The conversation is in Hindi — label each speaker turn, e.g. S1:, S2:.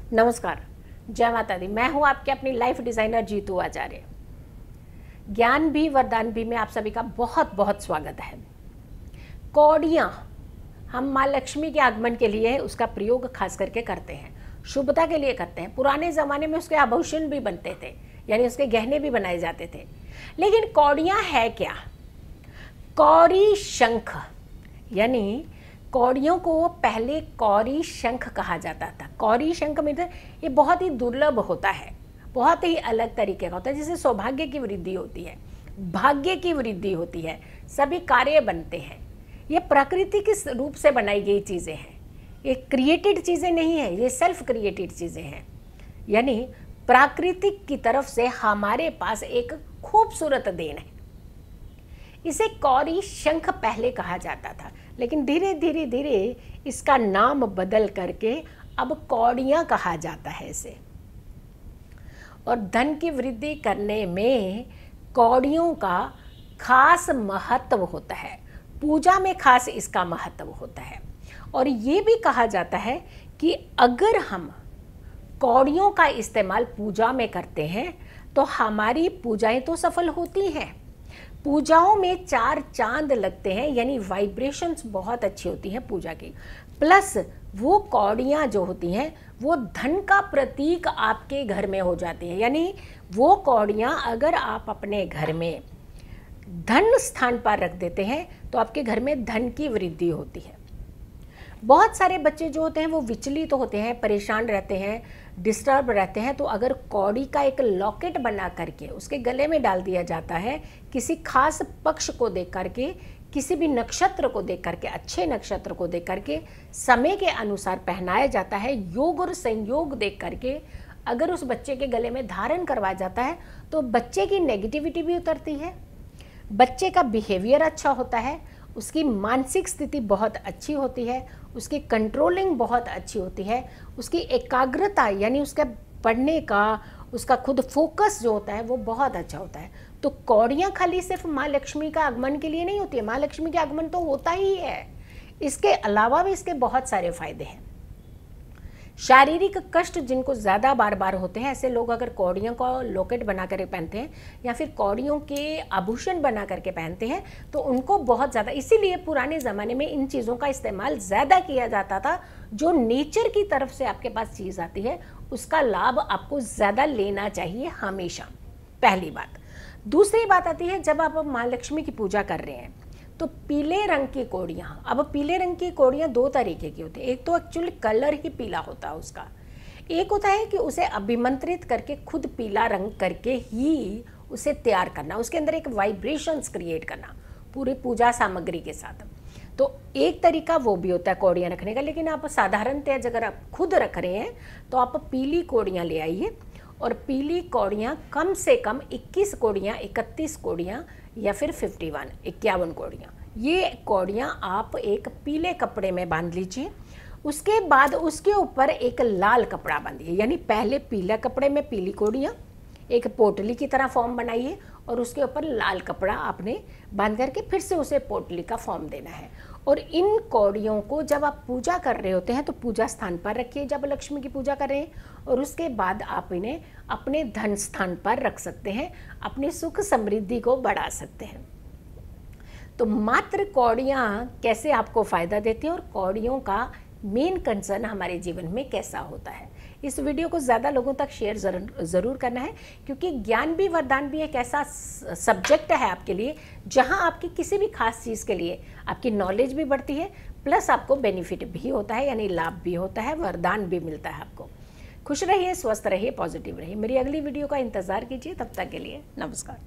S1: नमस्कार, जय माता दी। मैं हूँ आपके अपनी लाइफ डिज़ाइनर जीतू आचार्य। ज्ञान भी वरदान भी में आप सभी का बहुत बहुत स्वागत है। कौड़ियाँ हम माँ लक्ष्मी के आगमन के लिए उसका प्रयोग खास करके करते हैं, शुभता के लिए करते हैं। पुराने ज़माने में उसके आभूषण भी बनते थे, यानी उसके गहने भी बनाए जाते थे। लेकिन कौड़ियाँ है क्या? कौड़ी शंख, यानी कौड़ियों को पहले कौड़ी शंख कहा जाता था। कौड़ी शंख में ये बहुत ही दुर्लभ होता है, बहुत ही अलग तरीके का होता है, जिससे सौभाग्य की वृद्धि होती है, भाग्य की वृद्धि होती है, सभी कार्य बनते हैं। ये प्रकृति के रूप से बनाई गई चीज़ें हैं, ये क्रिएटेड चीज़ें नहीं हैं, ये सेल्फ क्रिएटेड चीज़ें हैं। यानी प्राकृतिक की तरफ से हमारे पास एक खूबसूरत देन है। इसे कौड़ी शंख पहले कहा जाता था, लेकिन धीरे धीरे धीरे इसका नाम बदल करके अब कौड़ियाँ कहा जाता है इसे। और धन की वृद्धि करने में कौड़ियों का खास महत्व होता है, पूजा में खास इसका महत्व होता है। और ये भी कहा जाता है कि अगर हम कौड़ियों का इस्तेमाल पूजा में करते हैं तो हमारी पूजाएं तो सफल होती हैं। पूजाओं में 4 चांद लगते हैं, यानी वाइब्रेशंस बहुत अच्छी होती हैं पूजा की। प्लस वो कौड़ियाँ जो होती हैं वो धन का प्रतीक आपके घर में हो जाती हैं। यानी वो कौड़ियाँ अगर आप अपने घर में धन स्थान पर रख देते हैं तो आपके घर में धन की वृद्धि होती है। बहुत सारे बच्चे जो होते हैं वो विचलित तो होते हैं, परेशान रहते हैं, डिस्टर्ब रहते हैं। तो अगर कौड़ी का एक लॉकेट बना करके उसके गले में डाल दिया जाता है, किसी खास पक्ष को देख करके, किसी भी नक्षत्र को देख करके, अच्छे नक्षत्र को देख करके, समय के अनुसार पहनाया जाता है, योग और संयोग देख करके अगर उस बच्चे के गले में धारण करवाया जाता है तो बच्चे की नेगेटिविटी भी उतरती है, बच्चे का बिहेवियर अच्छा होता है, उसकी मानसिक स्थिति बहुत अच्छी होती है, उसकी कंट्रोलिंग बहुत अच्छी होती है, उसकी एकाग्रता यानी उसका पढ़ने का, उसका खुद फोकस जो होता है वो बहुत अच्छा होता है। तो कौड़ियाँ खाली सिर्फ माँ लक्ष्मी का आगमन के लिए नहीं होती है, माँ लक्ष्मी का आगमन तो होता ही है, इसके अलावा भी इसके बहुत सारे फायदे हैं। शारीरिक कष्ट जिनको ज़्यादा बार बार होते हैं, ऐसे लोग अगर कौड़ियों का लॉकेट बना कर पहनते हैं या फिर कौड़ियों के आभूषण बना करके पहनते हैं तो उनको बहुत ज़्यादा, इसीलिए पुराने ज़माने में इन चीज़ों का इस्तेमाल ज़्यादा किया जाता था। जो नेचर की तरफ से आपके पास चीज़ आती है उसका लाभ आपको ज़्यादा लेना चाहिए हमेशा, पहली बात। दूसरी बात आती है, जब आप माँ लक्ष्मी की पूजा कर रहे हैं तो पीले रंग की कौड़ियाँ, अब पीले रंग की कौड़ियाँ 2 तरीके की होती है। एक तो एक्चुअली कलर ही पीला होता है उसका, एक होता है कि उसे अभिमंत्रित करके खुद पीला रंग करके ही उसे तैयार करना, उसके अंदर एक वाइब्रेशंस क्रिएट करना पूरी पूजा सामग्री के साथ। तो एक तरीका वो भी होता है कौड़ियाँ रखने का। लेकिन आप साधारणतः अगर आप खुद रख रहे हैं तो आप पीली कौड़ियाँ ले आइए, और पीली कौड़ियाँ कम से कम 21 कौड़ियाँ, 31 कौड़ियाँ या फिर 51 कौड़ियाँ, ये कौड़ियाँ आप एक पीले कपड़े में बांध लीजिए। उसके बाद उसके ऊपर एक लाल कपड़ा बांधिए, यानी पहले पीले कपड़े में पीली कौड़ियाँ, एक पोटली की तरह फॉर्म बनाइए और उसके ऊपर लाल कपड़ा आपने बांध करके फिर से उसे पोटली का फॉर्म देना है। और इन कौड़ियों को जब आप पूजा कर रहे होते हैं तो पूजा स्थान पर रखिए, जब लक्ष्मी की पूजा कर रहे हैं, और उसके बाद आप इन्हें अपने धन स्थान पर रख सकते हैं, अपनी सुख समृद्धि को बढ़ा सकते हैं। तो मात्र कौड़ियाँ कैसे आपको फ़ायदा देती हैं और कौड़ियों का मेन कंसर्न हमारे जीवन में कैसा होता है, इस वीडियो को ज़्यादा लोगों तक शेयर ज़रूर करना है, क्योंकि ज्ञान भी वरदान भी एक ऐसा सब्जेक्ट है आपके लिए जहां आपकी किसी भी खास चीज़ के लिए आपकी नॉलेज भी बढ़ती है, प्लस आपको बेनिफिट भी होता है, यानी लाभ भी होता है, वरदान भी मिलता है आपको। खुश रहिए, स्वस्थ रहिए, पॉजिटिव रहिए। मेरी अगली वीडियो का इंतज़ार कीजिए। तब तक के लिए नमस्कार।